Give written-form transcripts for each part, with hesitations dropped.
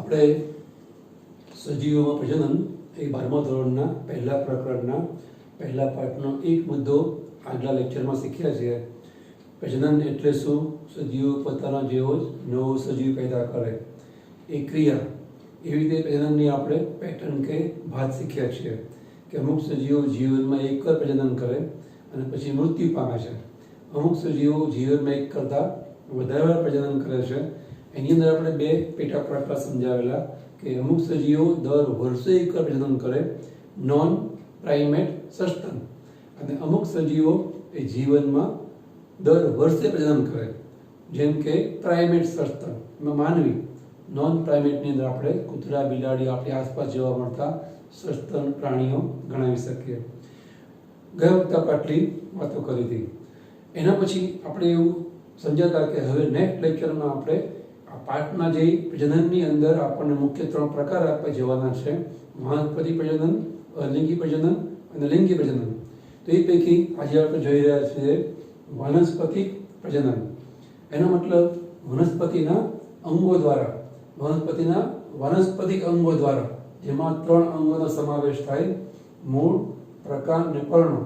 આપણે સજીવોમાં પ્રજનન એ 12મા ધોરણના પહેલા પ્રકરણના પહેલા પાઠનો એક મુદ્દો આગલા લેક્ચરમાં શીખ્યા છે. પ્રજનન એટલે શું? સજીવો પોતાના જેવો જ નવો સજીવ પેદા કરે એ ક્રિયા. એવી રીતે પ્રજનનની આપણે પેટર્ન કે ભાત શીખ્યા છીએ કે અમુક સજીવો જીવનમાં એક જ પ્રજનન કરે અને પછી મૃત્યુ પામે છે. અમુક સજીવો જીવનમાં એક કરતાં વધારે પ્રજનન કરે છે. એની અંદર આપણે બે પેટા પ્રકાર સમજાવેલા કે અમુક સજીવો દર વર્ષે એક પ્રજનન કરે, નોન પ્રાઇમેટ સસ્તન, અને અમુક સજીવો એ જીવનમાં દર વર્ષે પ્રજનન કરે, જેમ કે પ્રાઇમેટ સસ્તન. એમાં માનવી નોન પ્રાઇમેટની અંદર આપણે કૂતરા, બિલાડી, આપણી આસપાસ જોવા મળતા સસ્તન પ્રાણીઓ ગણાવી શકીએ. ગયા વખતે આપણે આટલી વાતો કરી હતી. એના પછી આપણે એવું સમજાતા કે હવે નેક્સ્ટ લેક્ચરમાં આપણે આ પાઠના જે પ્રજનનની અંદર આપણને મુખ્ય 3 પ્રકાર આપવા જવાના છે: વાનસ્પતિક પ્રજનન, અલિંગી પ્રજનન અને લિંગી પ્રજનન. તો એ પૈકી આજે આપણે જોઈ રહ્યા છીએ વાનસ્પતિક પ્રજનન. એનો મતલબ વનસ્પતિના અંગો દ્વારા, વાનસ્પતિક અંગો દ્વારા, જેમાં 3 અંગોનો સમાવેશ થાય: મૂળ, પ્રકાંડ અને પર્ણ.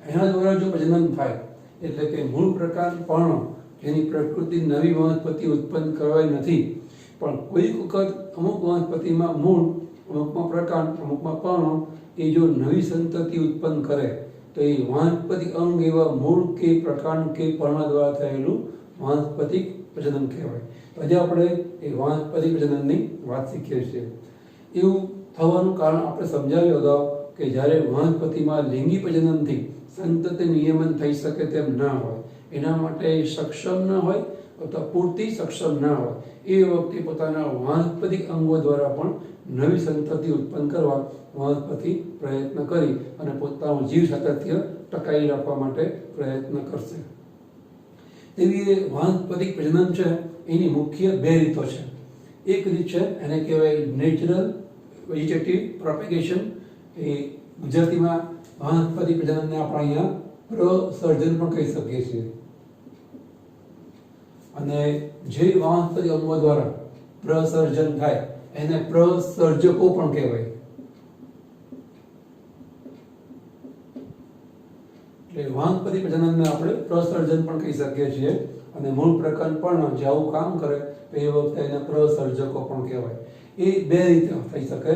એના દ્વારા જો પ્રજનન થાય એટલે કે મૂળ, પ્રકાંડ, પર્ણ, જેની પ્રકૃતિ નવી વનસ્પતિ ઉત્પન્ન કરવાની નથી, પણ કોઈ વખત અમુક વનસ્પતિમાં મૂળ, અમુકમાં પ્રકાંડ, અમુકમાં પર્ણ એ જો નવી સંતતિ ઉત્પન્ન કરે તો એ વાનસ્પતિક અંગ એવા મૂળ કે પ્રકાંડ કે પર્ણ દ્વારા થયેલું વાનસ્પતિક પ્રજનન કહેવાય. તો આજે આપણે એ વાનસ્પતિક પ્રજનનની વાત શીખીએ છીએ. એવું થવાનું કારણ આપણે સમજાવ્યું અગાઉ કે જ્યારે વનસ્પતિમાં લિંગી પ્રજનનથી સંતતિ નિયમન થઈ શકે તેમ ના હોય, એના માટે સક્ષમ ન હોય અથવા પૂરતી સક્ષમ ના હોય, એ વખતે પોતાના વાનસ્પતિક અંગો દ્વારા પણ નવી સંતતિ ઉત્પન્ન કરવા વનસ્પતિ પ્રયત્ન કરી અને પોતાનું જીવ સાતત્ય ટકાવી રાખવા માટે પ્રયત્ન કરશે. તેવી વાનસ્પતિક પ્રજનન છે એની મુખ્ય 2 રીતો છે. એક રીત છે એને કહેવાય નેચરલ વેજીટેટિવ પ્રોપેગેશન. એ ગુજરાતીમાં વાનસ્પતિક પ્રજનનને આપણે અહીંયા પ્રસર્જન પણ કહી શકીએ છીએ. અને જે વાનસ્પતિક અંગો દ્વારા પ્રસર્જન થાય એને પ્રસર્જકો પણ કહેવાય. એટલે વાનસ્પતિક પ્રજનનને આપણે પ્રસર્જન પણ કહી શકીએ છીએ. અને મૂળ પ્રકાંડ પણ જે આવું કામ કરે તો એ વખતે એને પ્રસર્જકો પણ કહેવાય. એ 2 રીતે થઈ શકે.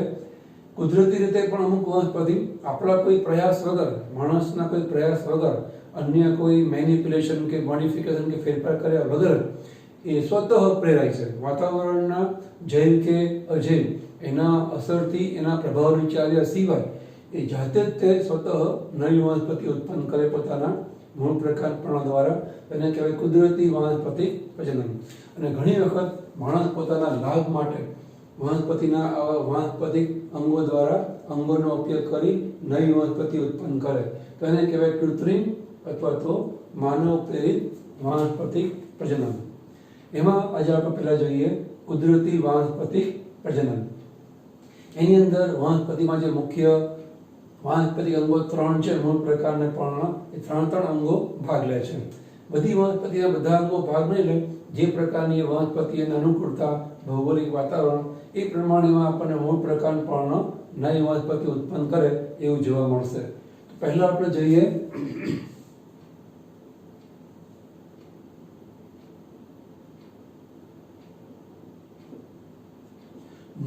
કુદરતી રીતે પણ અમુક વનસ્પતિ આપણા કોઈ પ્રયાસ વગર, માણસના કોઈ પ્રયાસ વગર, અન્ય કોઈ મેનિપ્યુલેશન કે મોડિફિકેશન કે ફેરફાર કર્યા વગર એ સ્વતઃ પ્રેરાય છે. વાતાવરણના જૈવ કે અજૈવ એના અસરથી, એના પ્રભાવની ચાલ્યા સિવાય એ જાતે જ તે સ્વતઃ નવી વનસ્પતિ ઉત્પન્ન કરે પોતાના મૂળ પ્રકારપણા દ્વારા. એને કહેવાય કુદરતી વાનસ્પતિક પ્રજનન. અને ઘણી વખત માણસ પોતાના લાભ માટે વનસ્પતિના વાનસ્પતિક અંગો દ્વારા અંગોનો ઉપયોગ કરી નવી વનસ્પતિ ઉત્પન્ન કરે તો એને કહેવાય કૃત્રિમ અથવા તો માનવ પ્રેરિત વાનસ્પતિક પ્રજનન. એમાં આજે આપણે પહેલા જોઈએ કુદરતી વાનસ્પતિક પ્રજનન. એની અંદર વનસ્પતિમાં જે મુખ્ય વાનસ્પતિક અંગો 3 છે, મૂળ, પ્રકાંડ અને પર્ણ, એ 3 અંગો ભાગ લે છે. બધી વનસ્પતિના બધા અંગો ભાગ નહીં લે. જે પ્રકારની વનસ્પતિ એને અનુકૂળતા, ભૌગોલિક વાતાવરણ એ પ્રમાણેમાં આપણને મૂળ, પ્રકાંડ, પર્ણ નવી વનસ્પતિ ઉત્પન્ન કરે એવું જોવા મળશે. તો પહેલા આપણે જોઈએ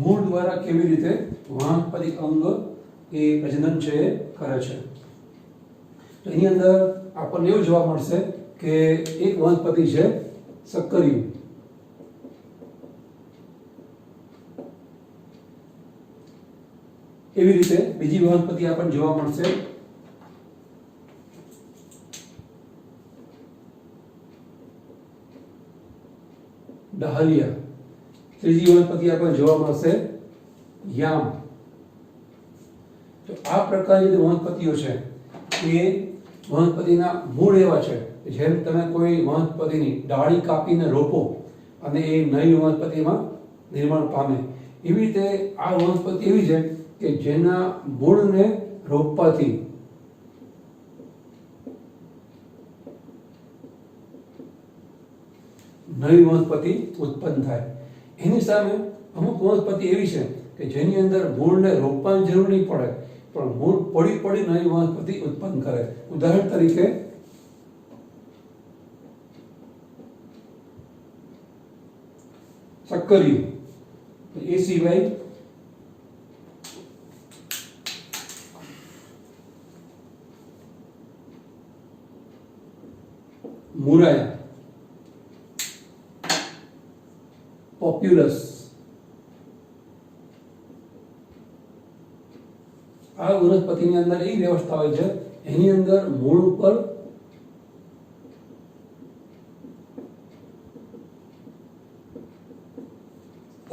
મૂળ દ્વારા કેવી રીતે વાનસ્પતિક અંગ એ પ્રજનન છે એ કરે છે. તો એની અંદર આપણને એવું જોવા મળશે કે એક વનસ્પતિ છે સક્કરિયું. એવી રીતે બીજી વનસ્પતિ આપણને જોવા મળશે ડહલિયા. ત્રીજી વનસ્પતિ આપણને જોવા મળશે યામ. તો આ પ્રકારની વનસ્પતિઓ છે એ વનસ્પતિના મૂળ એવા છે જેમ તમે કોઈ વનસ્પતિની ડાળી કાપીને રોપો અને એ નવી વનસ્પતિમાં નિર્માણ પામે, એવી રીતે આ વનસ્પતિ એવી છે કે જેના મૂળને રોપવાથી નવી વનસ્પતિ ઉત્પન્ન થાય. એની સામે અમુક વનસ્પતિ એવી છે કે જેની અંદર મૂળને રોપવાની જરૂર નહીં પડે, પણ મૂળ પડી પડી નવી વનસ્પતિ ઉત્પન્ન કરે. ઉદાહરણ તરીકે સક્કરિયું, એ સિવાય મુરાયા, પોપ્યુલસ, આ વનસ્પતિની અંદર એ વ્યવસ્થા હોય છે એની અંદર મૂળ ઉપર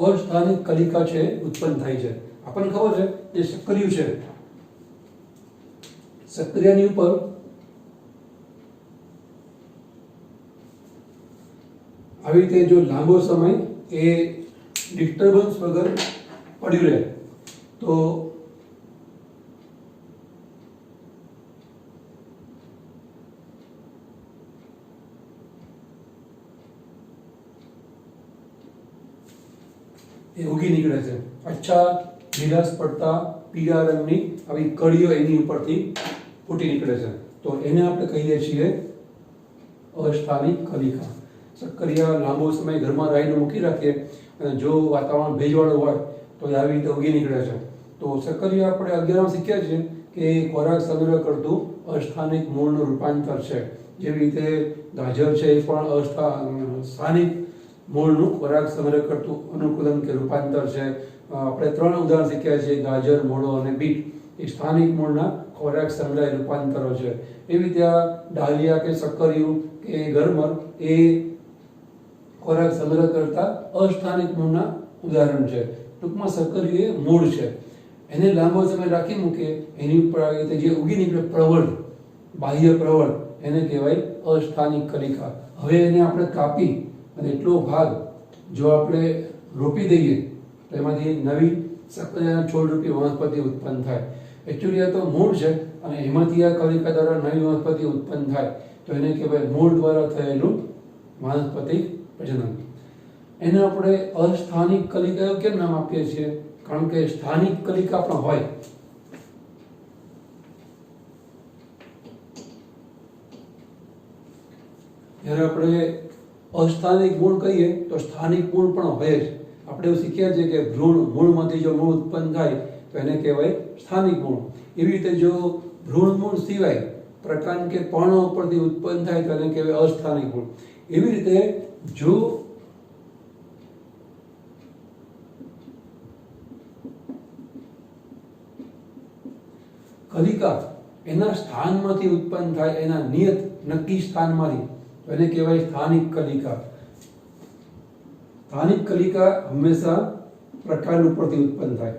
અસ્થાનિક કલિકા છે ઉત્પન્ન થાય છે. આપણને ખબર છે જે સક્કરિયું છે, સક્કરિયાની ઉપર આવી રીતે જો લાંબો સમય એ ડિસ્ટર્બન્સ વગર પડ્યું રહે તો એ ઉગી નીકળે છે. અચ્છા લીલાશ પડતા પીળા રંગની આવી કળીઓ એની ઉપરથી ફૂટી નીકળે છે, તો એને આપણે કહીએ છીએ અસ્થાનિક કલિકા. સક્કરિયા લાંબો સમય ઘરમાં રાઈને મૂકી રાખીએ અને જો વાતાવરણ ભેજવાળું હોય તો આવી રીતે ઉગી નીકળે છે. તો સક્કરિયા આપણે 11માં શીખ્યા છીએ કે ખોરાક સંગ્રહ કરતું અસ્થાનિક મૂળનું રૂપાંતર છે. જેવી રીતે ગાજર છે એ પણ સ્થાનિક મૂળનું ખોરાક સંગ્રહ કરતું અનુકૂલન કે રૂપાંતર છે. આપણે 3 ઉદાહરણ શીખ્યા છીએ, ગાજર, મૂળો અને બીટ. એ સ્થાનિક મૂળના ખોરાક સંગ્રહ રૂપાંતરો છે. એવી રીતે ડાલિયા કે સક્કરિયું કે ગરમર એ ખોરાક સંગ્રહ કરતા અસ્થાનિક મૂળના ઉદાહરણ છે. ટૂંકમાં સક્કરિયું એ મૂળ છે, એને લાંબો સમય રાખી મૂકે એની ઉપર આવી રીતે જે ઉગી નીકળે પ્રવળ, બાહ્ય પ્રવળ, એને કહેવાય અસ્થાનિક કલિકા. હવે એને આપણે કાપી અને એટલો ભાગ જો આપણે રોપી દઈએ તો એમાંથી નવી સક્કરિયાના છોડ રૂપી વનસ્પતિ ઉત્પન્ન થાય. એકચ્યુઅલી આ તો મૂળ છે અને એમાંથી આ કલિકા દ્વારા નવી વનસ્પતિ ઉત્પન્ન થાય તો એને કહેવાય મૂળ દ્વારા થયેલું વાનસ્પતિક પ્રજનન. એને આપણે અસ્થાનિક કલિકા કેમ નામ આપીએ છીએ? કારણ કે સ્થાનિક કલિકા પણ હોય. જ્યારે આપણે અસ્થાનિક મૂળ કહીએ તો સ્થાનિક મૂળ પણ હોય જ. આપણે એવું શીખ્યા છે કે ભ્રૂણ મૂળમાંથી જો મૂળ ઉત્પન્ન થાય તો એને કહેવાય સ્થાનિક મૂળ. એવી રીતે જો ભ્રૂણ મૂળ સિવાય પ્રકાંડ કે પર્ણો ઉપરથી ઉત્પન્ન થાય તો એને કહેવાય અસ્થાનિક મૂળ. એવી રીતે જો કલિકા એના સ્થાનમાંથી ઉત્પન્ન થાય, એના નિયત નક્કી સ્થાનમાંથી, તો એને કહેવાય સ્થાનિક કલિકા. સ્થાનિક કલિકા હંમેશા પ્રકાંડ ઉપરથી ઉત્પન્ન થાય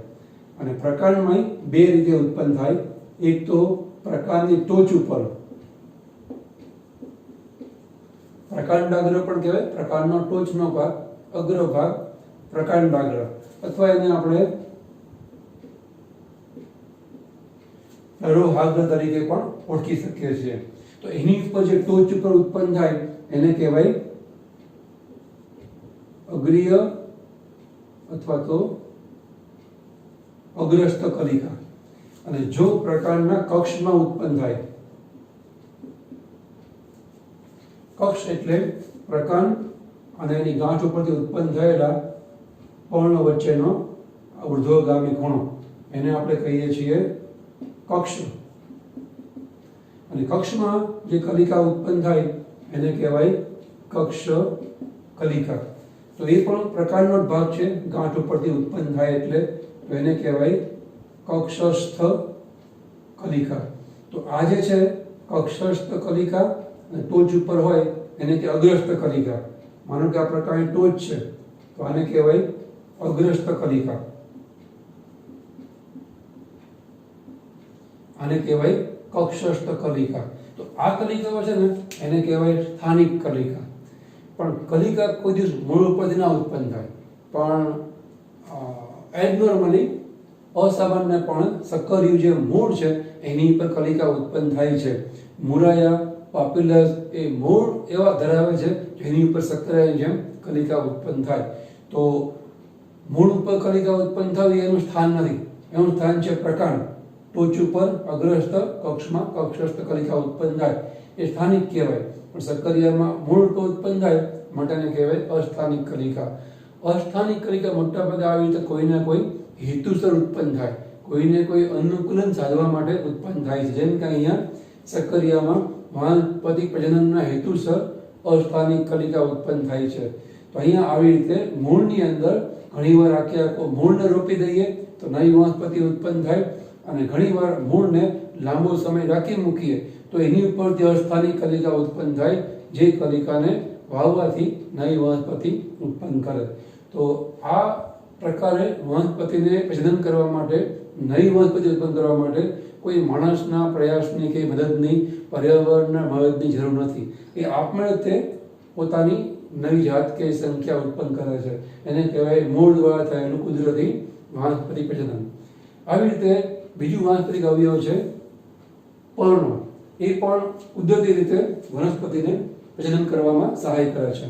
અને પ્રકાંડમાં 2 રીતે ઉત્પન્ન થાય. એક તો પ્રકાંડની ટોચ ઉપર પ્રકાંડાગ્ર પણ કહેવાય, પ્રકાંડનો ટોચનો ભાગ, અગ્ર ભાગ પ્રકાંડાગ્ર, અથવા એને આપણે પ્રરોહાગ્ર તરીકે પણ ઓળખી શકીએ છીએ. તો એની ઉપર જે ટોચ ઉપર ઉત્પન્ન થાય એને કહેવાય અગ્રીય અથવા તો અગ્રસ્થ કલિકા. અને જો પ્રકાંડના કક્ષમાં ઉત્પન્ન થાય, કક્ષ એટલે પ્રકાંડ અને એની ગાંઠ ઉપરથી ઉત્પન્ન થયેલા પર્ણ વચ્ચેનો ઉર્ધ્વગામી ખૂણો, એને આપણે કહીએ છીએ કક્ષ. અને કક્ષમાં જે કલિકા ઉત્પન્ન થાય એને કહેવાય કક્ષ કલિકા. તો એ પણ પ્રકારનો જ ભાગ છે, ગાંઠ ઉપરથી ઉત્પન્ન થાય એટલે, તો એને કહેવાય કક્ષસ્થ કલિકા. તો આ જે છે કક્ષસ્થ કલિકા અને ટોચ ઉપર હોય એને કે અગ્રસ્થ કલિકા. માનો કે આ પ્રકારની ટોચ છે તો આને કહેવાય અગ્રસ્થ કલિકા, આને કહેવાય કક્ષસ્થ કલિકા. તો આ કલિકાઓ છે ને એને કહેવાય સ્થાનિક કલિકા. પણ કલિકા કોઈ દિવસ મૂળ ઉપરથી ના ઉત્પન્ન થાય, પણ એબનોર્મલી અસામાન્ય પણ સક્કરિયું જે મૂળ છે એની પર કલિકા ઉત્પન્ન થાય છે. મુરાયા, પોપ્યુલસ એ મૂળ એવા ધરાવે છે જેની ઉપર સક્કરિયાની જેમ કલિકા ઉત્પન્ન થાય. તો મૂળ ઉપર કલિકા ઉત્પન્ન થવી એનું સ્થાન નથી, એનું સ્થાન છે પ્રકાંડ. ટોચ ઉપર અગ્રસ્થ કક્ષમાં કક્ષસ્થ કલિકા ઉત્પન્ન થાય એ સ્થાનિક કહેવાય, પણ સક્કરિયામાં મૂળ ઉપર ઉત્પન્ન થાય માટેને કહેવાય અસ્થાનિક કલિકા. અસ્થાનિક કલિકા મોટા ભાગે આવી રીતે કોઈને કોઈ હેતુસર ઉત્પન્ન થાય, કોઈને કોઈ અનુકૂલન સાધવા માટે ઉત્પન્ન થાય છે. જેમ કે અહીંયા સક્કરિયામાં વાનસ્પતિક પ્રજનનના હેતુસર અસ્થાનિક કલિકા ઉત્પન્ન થાય છે. તો અહીંયા આવી રીતે મૂળની અંદર ઘણીવાર આખો મૂળને રોપી દઈએ તો નવી વનસ્પતિ ઉત્પન્ન થાય, અને ઘણીવાર મૂળને લાંબો સમય રાખી મૂકીએ તો એની ઉપરથી અસ્થાનિક કલિકા ઉત્પન્ન થાય, જે કલિકાને વાવવાથી નવી વનસ્પતિ ઉત્પન્ન કરે. તો આ પ્રકારે વનસ્પતિને પ્રજનન કરવા માટે, નવી વનસ્પતિ ઉત્પન્ન કરવા માટે કોઈ માણસના પ્રયાસની કે મદદની, પર્યાવરણના મદદની જરૂર નથી. એ આપમેળે તે પોતાની નવી જાત કે સંખ્યા ઉત્પન્ન કરે છે. એને કહેવાય મૂળ દ્વારા થયેલું કુદરતી વનસ્પતિ પ્રજનન. આવી રીતે બીજું વાનસ્પતિક અવયવ છે પર્ણો. એ પણ કુદરતી રીતે વનસ્પતિને પ્રજનન કરવામાં સહાય કરે છે.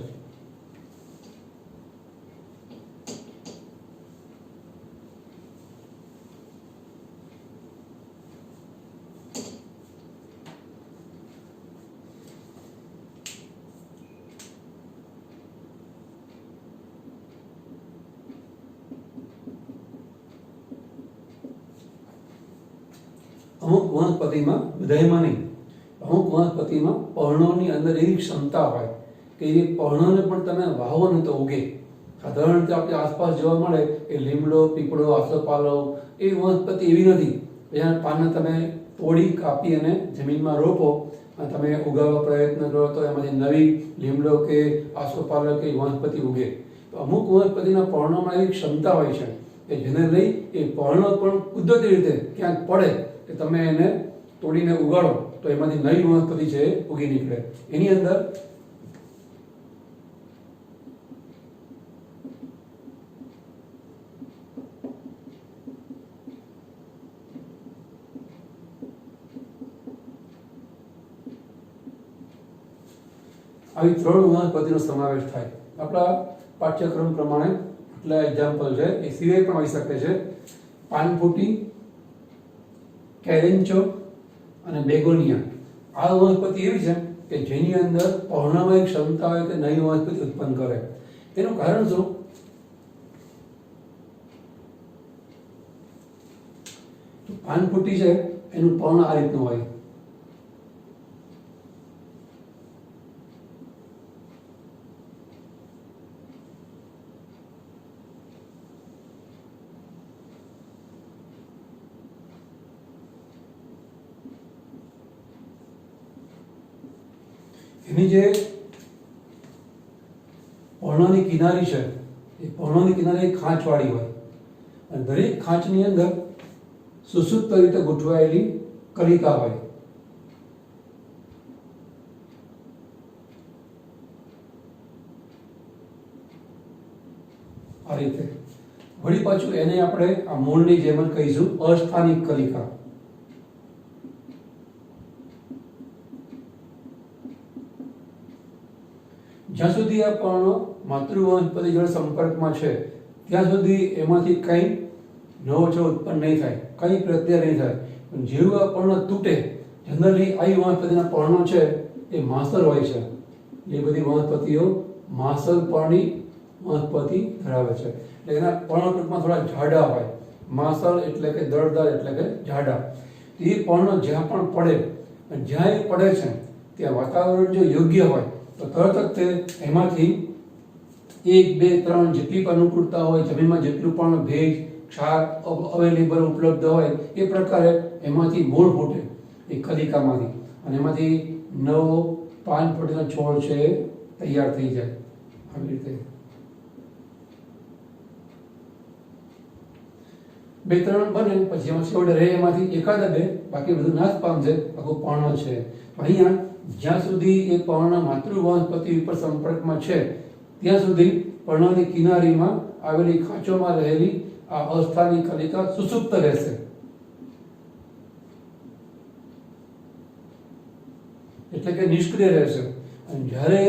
અમુક વનસ્પતિમાં, બધાયમાં નહીં, અમુક વનસ્પતિમાં પર્ણોની અંદર એવી ક્ષમતા હોય કે એ પર્ણોને પણ તમે વાવો ને તો ઉગે. સાધારણ રીતે આપણે આસપાસ જોવા મળે એ લીમડો, પીપળો, આસોપાલવ, એ વનસ્પતિ એવી નથી. એના પાનને તમે તોડી કાપી અને જમીનમાં રોપો અને તમે ઉગાવવા પ્રયત્ન કરો તો એમાંથી નવી લીમડો કે આસોપાલવ કે વનસ્પતિ ઉગે. તો અમુક વનસ્પતિના પર્ણોમાં એવી ક્ષમતા હોય છે કે જેને લઈ એ પર્ણો પણ કુદરતી રીતે ક્યાંક પડે કે તમે એને તોડીને ઉગાડો તો એમાંથી નવી વનસ્પતિ છે એ ઉગી નીકળે. એની અંદર આવી 3 વનસ્પતિનો સમાવેશ થાય. આપણા પાઠ્યક્રમ પ્રમાણે એટલા એક્ઝામ્પલ છે, એ સિવાય પણ હોઈ શકે છે. પાનફૂટી, કેરેન્ચો અને બેગોનિયા. આ વનસ્પતિ એવી છે કે જેની અંદર પર્ણમાં એક ક્ષમતા હોય કે નવી વનસ્પતિ ઉત્પન્ન કરે. તેનું કારણ શું? પાનફૂટી છે એનું પર્ણ આ રીતનું હોય. એની જે પર્ણોની કિનારી છે એ પર્ણોની કિનારી ખાંચવાળી હોય, અને દરેક ખાંચની અંદર સુસુપ્ત રીતે ગોઠવાયેલી કલિકા હોય. આ રીતે વળી પાછું એને આપણે આ મૂળની જેમ જ કહીશું અસ્થાનિક કલિકા. જ્યાં સુધી આ પર્ણો માતૃવનસ્પતિ જોડે સંપર્કમાં છે ત્યાં સુધી એમાંથી કંઈ નવો છોડ ઉત્પન્ન નહીં થાય, કંઈ પ્રક્રિયા નહીં થાય. પણ જેવું આ પર્ણ તૂટે, જનરલી આવી વનસ્પતિના પર્ણો છે એ માસલ હોય છે. એ બધી વનસ્પતિઓ માસલ પર્ણી વનસ્પતિ ધરાવે છે. એટલે એના પર્ણો ટૂંકમાં થોડા જાડા હોય. માસલ એટલે કે દળદાર એટલે કે જાડા. એ પર્ણો જ્યાં પણ પડે, જ્યાં એ પડે છે ત્યાં વાતાવરણ જો યોગ્ય હોય તો તરત જ તે એમાંથી 1, 2, 3 જેટલી પણ અનુકૂળતા હોય, જમીનમાં જેટલું પણ ભેજ, ક્ષાર અવેલેબલ ઉપલબ્ધ હોય એ પ્રકારે એમાંથી મૂળ ફૂટે એ કલિકામાંથી, અને એમાંથી નવો પાનફૂટીનો છોડ છે એ તૈયાર થઈ જાય. આવી રીતે 2-3 બને પછી એમાં છોડ રહે, એમાંથી એકાદા 2, બાકી બધું નાશ પામશે, આખું પર્ણ છે. અહીંયા જ્યાં સુધી એ પર્ણ માતૃવનસ્પતિ ઉપર સંપર્કમાં છે ત્યાં સુધી પર્ણની કિનારીમાં આવેલી ખાંચોમાં રહેલી આ અસ્થાનિક કલિકા સુસુપ્ત રહેશે. એટલે કે નિષ્ક્રિય રહેશે. અને જ્યારે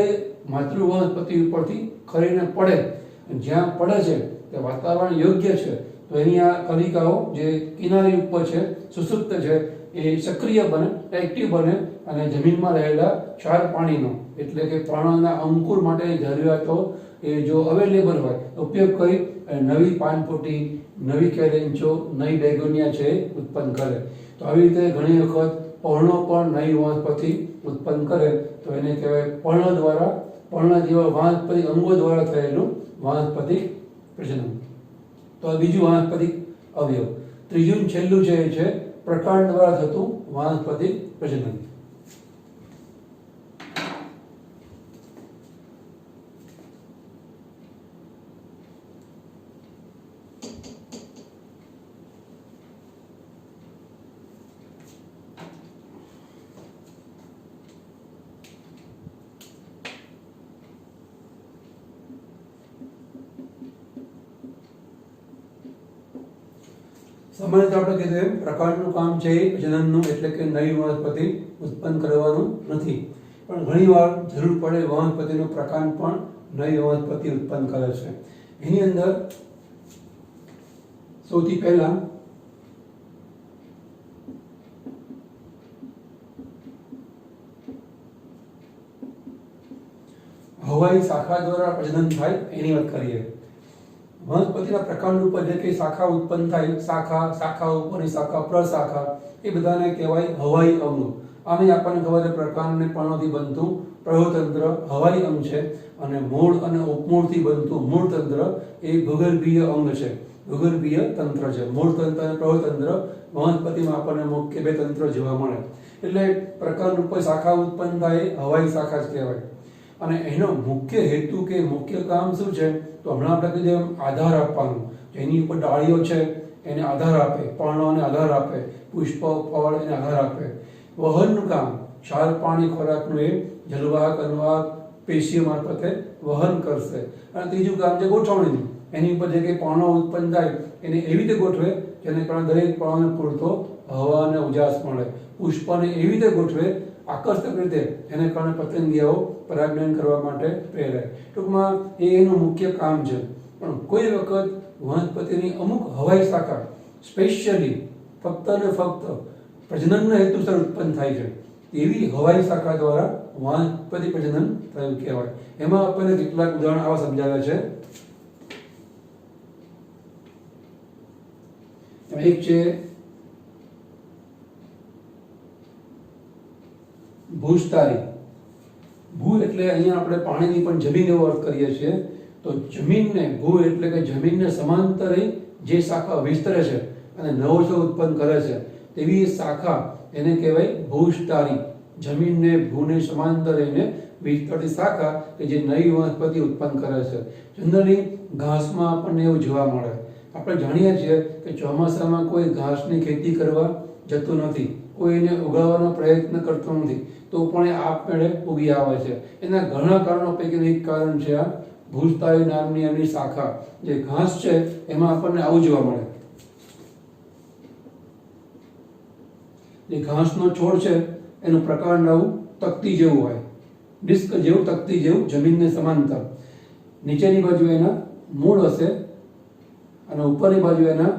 માતૃવનસ્પતિ ઉપરથી ખરીને પડે, જ્યાં પડે છે કે વાતાવરણ યોગ્ય છે તો એની આ કલિકાઓ જે કિનારી ઉપર છે, સુસુપ્ત છે, એ સક્રિય બને, એક્ટિવ બને અને જમીનમાં રહેલા ક્ષાર પાણીનો એટલે કે પર્ણના અંકુર માટે જરૂરિયાતો એ જો અવેલેબલ હોય ઉપયોગ કરી નવી પાનપોટી, નવી કેરેન્ચો, નવી બેગોનિયા છે ઉત્પન્ન કરે. તો આવી રીતે ઘણી વખત પર્ણો પણ નવી વનસ્પતિ ઉત્પન્ન કરે તો એને કહેવાય પર્ણ દ્વારા, પર્ણ જેવા વાનસ્પતિક અંગો દ્વારા થયેલું વાનસ્પતિક પ્રજનન. તો આ બીજું વાનસ્પતિક અવયવ. ત્રીજું છેલ્લું છે એ છે પ્રકાંડ દ્વારા થતું વાનસ્પતિક પ્રજનન. સામાન્ય આપણે કીધું એમ પ્રકાંડનું કામ છે એ પ્રજનનનું એટલે કે નવી વનસ્પતિ ઉત્પન્ન કરવાનું નથી, પણ ઘણીવાર જરૂર પડે વનસ્પતિનું પ્રકાંડ પણ નવી વનસ્પતિ ઉત્પન્ન કરે છે. એની અંદર સૌથી પહેલા હવાઈ શાખા દ્વારા પ્રજનન થાય એની વાત કરીએ. વનસ્પતિના પ્રકાંડ ઉપર જે કઈ શાખા ઉત્પન્ન થાય, શાખા, શાખા ઉપરની શાખા, પ્રશાખા, એ બધાને કહેવાય હવાઈ અંગ. આને આપણને ખબર છે પ્રકાંડ અને પર્ણોથી બનતું પ્રયોતંત્ર હવાઈ અંગ છે અને મૂળ અને ઉપમૂળથી બનતું મૂળતંત્ર એ ભૂગર્ભીય અંગ છે, ભૂગર્ભીય તંત્ર છે. મૂળતંત્ર અને પ્રયોતંત્ર વનસ્પતિમાં આપણને મુખ્ય બે તંત્ર જોવા મળે. એટલે પ્રકાંડ ઉપર શાખા ઉત્પન્ન થાય હવાઈ શાખા જ કહેવાય. અને એનો મુખ્ય હેતુ કે મુખ્ય કામ શું છે તો હમણાં આપણે કીધું આધાર આપવાનું. જેની ઉપર ડાળીઓ છે એને આધાર આપે, પર્ણોને આધાર આપે, પુષ્પ, ફળ એને આધાર આપે. વહનનું કામ, ક્ષાર પાણી ખોરાકનું એ જલવાહક, અનુવાહક પેશીઓ મારફતે વહન કરશે. અને ત્રીજું કામ છે ગોઠવણીનું. એની ઉપર જે કંઈ પર્ણો ઉત્પન્ન થાય એને એવી રીતે ગોઠવે જેને કારણે દરેક પર્ણોને પૂરતો હવા અને ઉજાસ મળે. પુષ્પને એવી રીતે ગોઠવે આકર્ષક રીતે એને કારણે પતંગિયાઓ પરાગમન કરવા માટે પ્રેરાય. ટૂંકમાં એ એનું મુખ્ય કામ છે. પણ કોઈ વખત વનસ્પતિની અમુક હવાઈ શાખા સ્પેશિયલી ફક્ત ને ફક્ત પ્રજનનના હેતુસર ઉત્પન્ન થાય છે. એવી હવાઈ શાખા દ્વારા વનસ્પતિ પ્રજનન થયું કહેવાય. એમાં આપણને કેટલાક ઉદાહરણ આવા સમજાવ્યા છે. એક છે ભૂસ્તારી. ભૂ એટલે અહીંયા આપણે પાણીની પણ જમીન એવો અર્થ કરીએ છીએ. તો જમીનને, ભૂ એટલે કે જમીનને સમાંતરે જે શાખા વિસ્તરે છે અને નવો છોડ ઉત્પન્ન કરે છે તેવી શાખા એને કહેવાય ભૂસ્તારી. જમીનને, ભૂને સમાંતર રહીને વિસ્તરતી શાખા કે જે નવી વનસ્પતિ ઉત્પન્ન કરે છે. જનરલી ઘાસમાં આપણને એવું જોવા મળે. આપણે જાણીએ છીએ કે ચોમાસામાં કોઈ ઘાસની ખેતી કરવા જતું નથી, કોઈ એને ઉગાડવાનો પ્રયત્ન કરતો નથી, તો પણ એ આપમેળે ઉગી આવે છે. એના ઘણા કારણો પૈકીનું એક કારણ છે આ ભૂસ્તારી નામની એમની શાખા. જે ઘાસ છે એમાં આપણને આવું જોવા મળે. જે ઘાસનો છોડ છે એનું પ્રકાંડ આવું તકતી જેવું હોય, ડિસ્ક જેવું, તકતી જેવું, જમીનને સમાંતર. નીચેની બાજુ એના મૂળ હશે અને ઉપરની બાજુ એના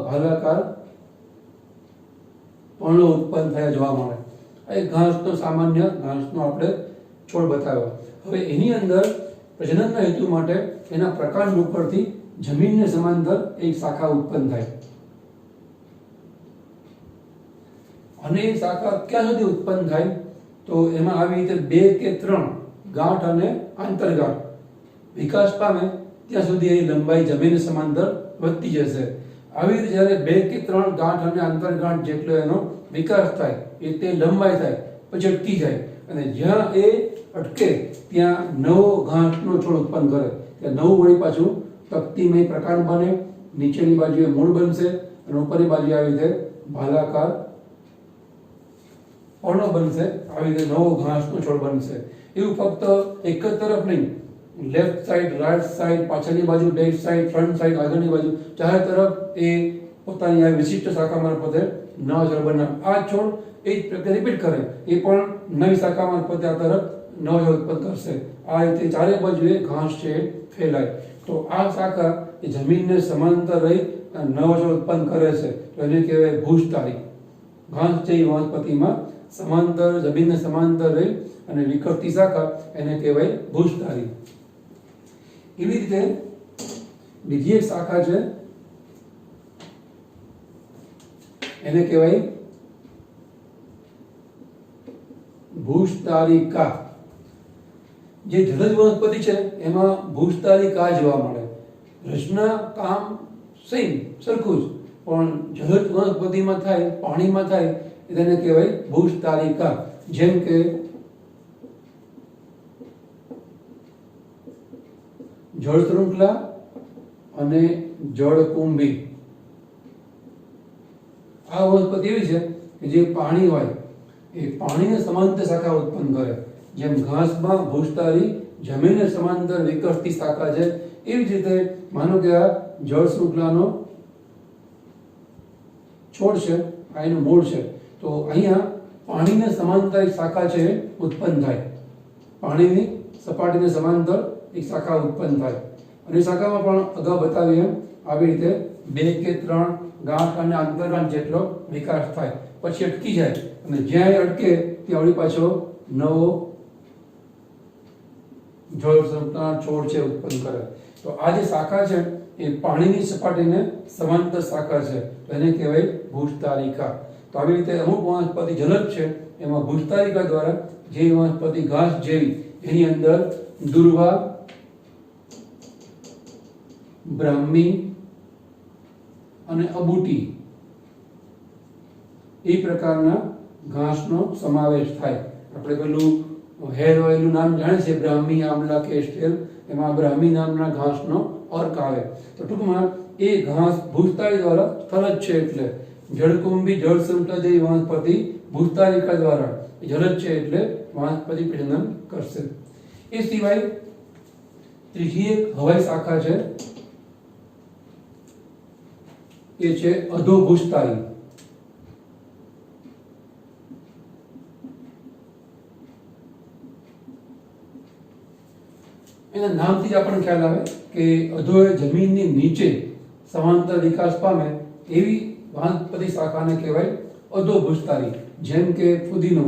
ભાલાકાર પર્ણો ઉત્પન્ન થયા જોવા મળે. એ ઘાસનો સામાન્ય ઘાસનો આપણે છોડ બતાવ્યો. હવે એની અંદર પ્રજનનના હેતુ માટે એના પ્રકાંડ ઉપરથી જમીનને સમાંતર એક શાખા ઉત્પન્ન થાય. અને એ શાખા ક્યાં સુધી ઉત્પન્ન થાય તો એમાં આવી રીતે 2 કે 3 ગાંઠ અને આંતરગાંઠ વિકાસ પામે ત્યાં સુધી એની લંબાઈ જમીન સમાંતર વધતી જશે. આવી રીતે જ્યારે 2 કે 3 ગાંઠ અને આંતરગાંઠ જેટલો એનો વિકાસ થાય, એ તે લંબાઈ થાય, પછી અટકી જાય અને જ્યાં એ અટકે ત્યાં નવો ઘાસનો છોડ ઉત્પન્ન કરે. ત્યાં નવું વળી પાછું તકતીમય પ્રકાંડ બને, નીચેની બાજુએ મૂળ બનશે અને ઉપરની બાજુ આવી રીતે ભાલાકાર પર્ણો બનશે. આવી રીતે નવો ઘાસનો છોડ બનશે. એવું ફક્ત એક જ તરફ નહીં, લેફ્ટ સાઈડ, રાઈટ સાઈડ, પાછળની બાજુ, બેક સાઈડ, ફ્રન્ટ સાઈડ, આગળની બાજુ, ચારે તરફ એ પોતાની આ વિશિષ્ટ શાખા મારફતે નવા છોડ બનાવે. આ છોડ એ જ પ્રક્રિયા રિપીટ કરે, એ પણ નવી શાખા મારફતે આ તરફ નવો છોડ ઉત્પન્ન કરશે. આ રીતે ચારે બાજુએ ઘાસ છે ફેલાય. તો આ શાખા એ જમીનને સમાંતર રહી અને નવો છોડ ઉત્પન્ન કરે છે તો એને કહેવાય ભૂસ્ટારી. ઘાસ જેવી વનસ્પતિમાં સમાંતર જમીનને સમાંતર રહી અને વિકસતી શાખા એને કહેવાય ભૂસ્ટારી. એવી રીતે બીજી એક શાખા છે એને કહેવાય ભૂસ્ટારિકા. જે જલજ વનસ્પતિ છે એમાં ભૂસ્ટારિકા જોવા મળે. રચના કામ સેમ સરખું જ, પણ જલજ વનસ્પતિમાં થાય, પાણીમાં થાય તેને કહેવાય ભૂસ્ટારિકા. જેમ કે જળ શૃંખલા અને જળકુંભી. આ વનસ્પતિ એવી છે કે જે પાણી હોય એ પાણીને સમાંતર શાખા ઉત્પન્ન કરે. જેમ ઘાસમાં ભૂસ્ટારી જમીનને સમાંતર વિકસતી શાખા છે, એવી જ રીતે માનો કે આ જળ શૃંખલાનો છોડ છે, આ એનું મૂળ છે, તો અહીંયા પાણીને સમાંતર એક શાખા છે ઉત્પન્ન થાય. પાણીની સપાટીને સમાંતર એક શાખા ઉત્પન્ન થાય અને શાખામાં પણ અગાઉ બતાવી એમ આવી રીતે 2 કે 3 ગાંઠ અને આંતરગાંઠ જેટલો વિકાસ થાય, પછી અટકી જાય અને જ્યાં અટકે ત્યાં વળી પાછો નવો જળ શૃંખલા છોડ છે ઉત્પન્ન કરે. તો આ જે શાખા છે એ પાણીની સપાટીને સમાંતર શાખા છે, તો એને કહેવાય ભૂસ્ટારિકા. તો આવી રીતે અમુક વનસ્પતિ જલદ છે એમાં ભૂસ્ટારિકા દ્વારા જે વનસ્પતિ ઘાસ જેવી એની અંદર દુર્વા, બ્રાહ્મી અને અબૂટી એ પ્રકારના ઘાસનો સમાવેશ થાય. આપણે પેલું હેર ઓઇલનું નામ જાણે છે બ્રાહ્મી, આમલા, કેસ્ટેલ, એમાં બ્રાહ્મી નામના ઘાસનો અર્ક આવે. તો ટૂંકમાં એ ઘાસ ભૂસ્ટારી દ્વારા સ્થળજ છે એટલે જળકુંભી, જળ શૃંખલા જેવી વનસ્પતિ ભૂસ્ટારિકા દ્વારા જલદ છે એટલે વનસ્પતિ પ્રજનન કરશે. એ સિવાય ત્રીજી એક હવાઈ શાખા છે એ છે અધોભૂસ્ટારી. એના નામથી જ આપણને ખ્યાલ આવે કે અધો એ જમીનની નીચે સમાંતર વિકાસ પામે એવી વનસ્પતિ શાખાને કહેવાય અધોભૂસ્ટારી. જેમ કે ફુદીનો,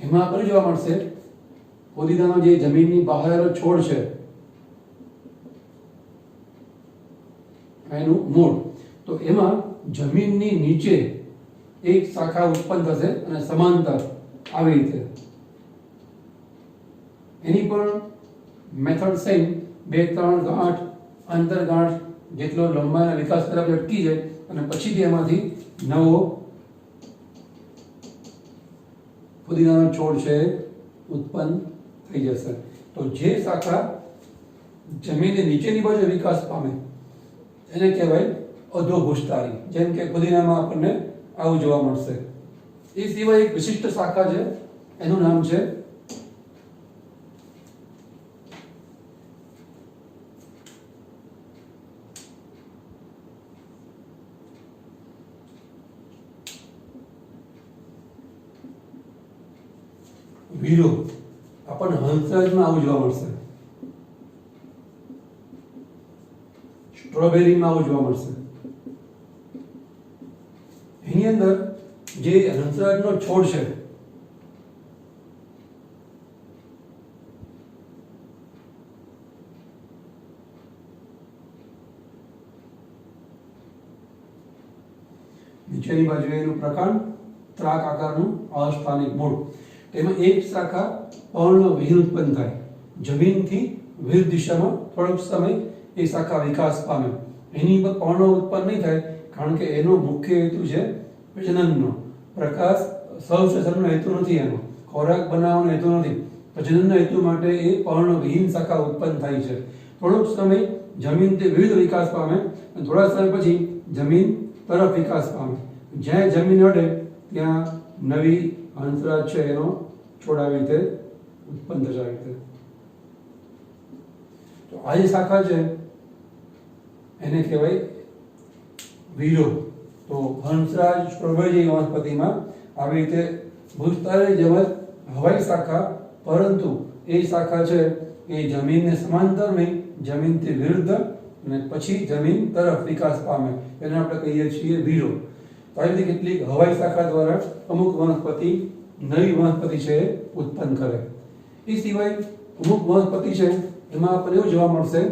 એમાં આપણને જોવા મળશે ફુદીનાનો જે જમીનની બહારનો છોડ છે એનું મૂળ, તો એમાં જમીનની નીચે એક શાખા ઉત્પન્ન થશે અને સમાંતર આવી રીતે. એની પણ મેથડ સેમ, 2-3 ગાંઠ આંતરગાંઠ જેટલો લંબાઈના વિકાસ તરફ અટકી જાય અને પછીથી એમાંથી નવો ફુદીનાનો છોડ છે ઉત્પન્ન થઈ જશે. તો જે શાખા જમીનની નીચેની બાજુ વિકાસ પામે એને કહેવાય અધોભૂસ્ટારી. જેમ કે ફુદીનામાં આપણને આવું જોવા મળશે. એ સિવાય એક વિશિષ્ટ શાખા છે એનું નામ છે વીરો. આપણને હંસરાજમાં આવું જોવા મળશે, સ્ટ્રોબેરીમાં આવું જોવા મળશે. એની અંદર જે હંસરાજનો છોડ છે નીચેની બાજુએ એનું પ્રકાંડ ત્રાક આકારનું અસ્થાનિક મૂળ. તેમાં એક શાખા પર્ણવિહીન ઉત્પન્ન થાય. જમીનથી વિરુદ્ધ દિશામાં થોડોક સમય એ શાખા વિકાસ પામે. એની પર પર્ણ ઉત્પન્ન નહીં થાય કારણ કે એનો મુખ્ય હેતુ છે પ્રજનનનો. પ્રકાશ સંશ્લેષણનો હેતુ નથી, એનો ખોરાક બનાવવાનો હેતુ નથી. પ્રજનનના હેતુ માટે એ પર્ણવિહીન શાખા ઉત્પન્ન થાય છે. થોડોક સમય જમીનથી વિરુદ્ધ વિકાસ પામે અને થોડા સમય પછી જમીન તરફ વિકાસ પામે. જ્યાં જમીન અડે ત્યાં નવી હંસરાજ છે એનો છોડ આવી રીતે ઉત્પન્ન થશે. આવી રીતે તો આ જે શાખા છે એને કહેવાય વીરો. તો હંસરાજ, સ્ટ્રોબેરી વનસ્પતિમાં આવી રીતે ભૂસ્ટારી જેમ હવાઈ શાખા, પરંતુ એ શાખા છે એ જમીનને સમાંતર નહીં જમીનથી વિરુદ્ધ અને પછી જમીન તરફ વિકાસ પામે એને આપણે કહીએ છીએ વીરો. તો આવી રીતે કેટલીક હવાઈ શાખા દ્વારા અમુક વનસ્પતિ નવી વનસ્પતિ છે એ ઉત્પન્ન કરે. એ સિવાય અમુક વનસ્પતિ છે એમાં આપણને એવું જોવા મળશે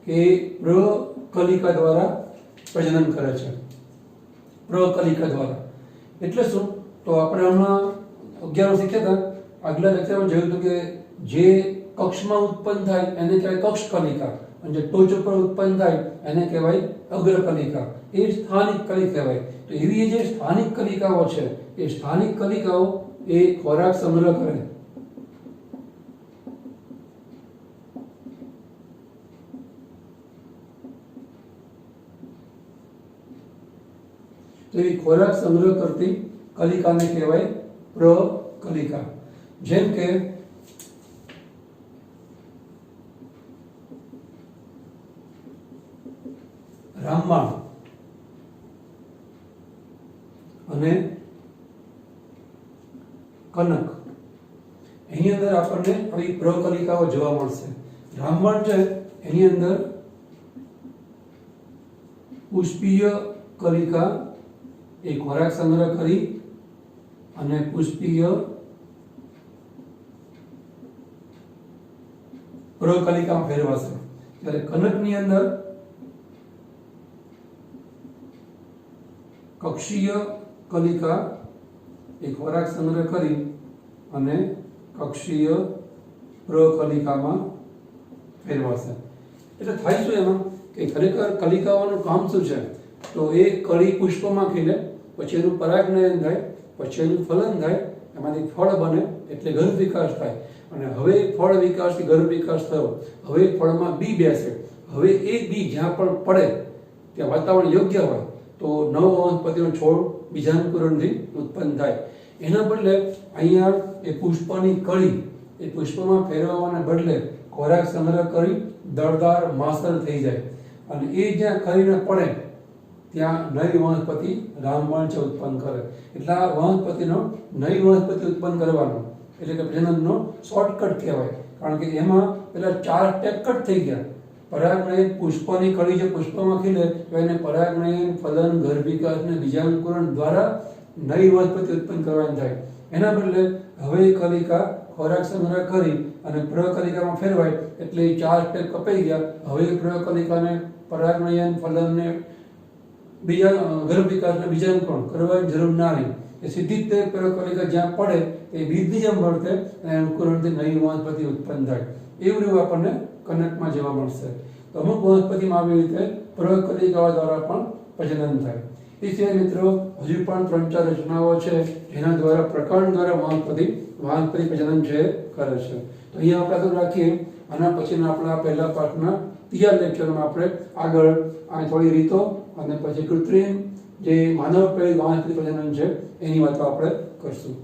કે પ્રકલિકા દ્વારા પ્રજનન કરે છે. પ્રકલિકા દ્વારા એટલે શું? તો આપણે હમણાં 11 શીખ્યા હતા, આગલા લેક્ચરમાં જોયું હતું કે જે કક્ષમાં ઉત્પન્ન થાય એને કહેવાય કક્ષ કલિકા અને જે ટોચ ઉપર ઉત્પન્ન થાય એને કહેવાય અગ્ર કલિકા. એ સ્થાનિક કલિકા કહેવાય. તો એવી જે સ્થાનિક કલિકાઓ છે એ સ્થાનિક કલિકાઓ એ ખોરાક સંગ્રહ કરે. તો એવી ખોરાક સંગ્રહ કરતી કલિકાને કહેવાય પ્રકલિકા. જેમ કે રામબાણ અને કનક, એની અંદર આપણને આવી પ્રકલિકાઓ જોવા મળશે. રામબાણ છે એની અંદર પુષ્પીય કલિકા એ ખોરાક સંગ્રહ કરી અને પુષ્પીય પ્રકલિકામાં ફેરવાશે. ત્યારે કનકની અંદર કક્ષીય કલિકા એ ખોરાક સંગ્રહ કરી અને કક્ષીય પ્રકલિકામાં ફેરવાશે. એટલે થાય શું એમાં કે ખરેખર કલિકાઓનું કામ શું છે? તો એ કળી પુષ્પમાં ખીલે, પછી એનું પરાગનયન થાય, પછી એનું ફલન થાય, એમાંથી ફળ બને એટલે ગર્ભ વિકાસ થાય. અને હવે ફળ વિકાસથી ગર્ભ વિકાસ થયો, હવે ફળમાં બી બેસે. હવે એ બી જ્યાં પણ પડે ત્યાં વાતાવરણ યોગ્ય હોય તો નવ વનસ્પતિનો છોડ બીજાંકુરણથી ઉત્પન્ન થાય. એના બદલે અહીંયા એ પુષ્પની કળી એ પુષ્પમાં ફેરવવાને બદલે ખોરાક સંગ્રહ કરી દળદાર માસર થઈ જાય અને એ જ્યાં ખરીને પડે ત્યાં નવી વનસ્પતિ રામબાણ છે ઉત્પન્ન કરે. એટલે આ વનસ્પતિનો નવી વનસ્પતિ ઉત્પન્ન કરવાનો એટલે કે પ્રજનનનો શોર્ટકટ કહેવાય. કારણ કે એમાં પેલા 4 સ્ટેપ કટ થઈ ગયા. પરાગનયન, પુષ્પની કળી જે પુષ્પમાં ખીલે તો એને પરાગનયન, ફલન, ગર્ભ વિકાસ અને બીજાંકુરણ દ્વારા નવી વનસ્પતિ ઉત્પન્ન કરવાની થાય. એના બદલે હવે કલિકા ખોરાક સંગ્રહ કરી અને પ્રકલિકામાં ફેરવાય એટલે 4 સ્ટેપ કપાઈ ગયા. હવે પ્રકલિકાને પરાગનયન, ફલનને ગર્ભ વિકાસને બીજાંકુરણ કરવાની જરૂર ના રહી. એ સીધી જ તે પ્રકલિકા જ્યાં પડે એ બીજની જેમ વર્તે અને અંકુરણથી નવી વનસ્પતિ ઉત્પન્ન થાય. એવું એવું આપણને કનકમાં જોવા મળશે. તો અમુક વનસ્પતિમાં આવી રીતે પ્રકલિકાઓ દ્વારા પણ પ્રજનન થાય. એ સિવાય મિત્રો હજુ પણ 3-4 રચનાઓ છે જેના દ્વારા પ્રકરણ દ્વારા વાનસ્પતિ પ્રજનન છે કરે છે. તો અહીંયા આપણે તો રાખીએ. આના પછીના આપણા પહેલા પાઠના 3 લેક્ચરમાં આપણે આગળ આ થોડી રીતો અને પછી કૃત્રિમ જે માનવ પ્રેરિત વાનસ્પતિ પ્રજનન છે એની વાતો આપણે કરશું.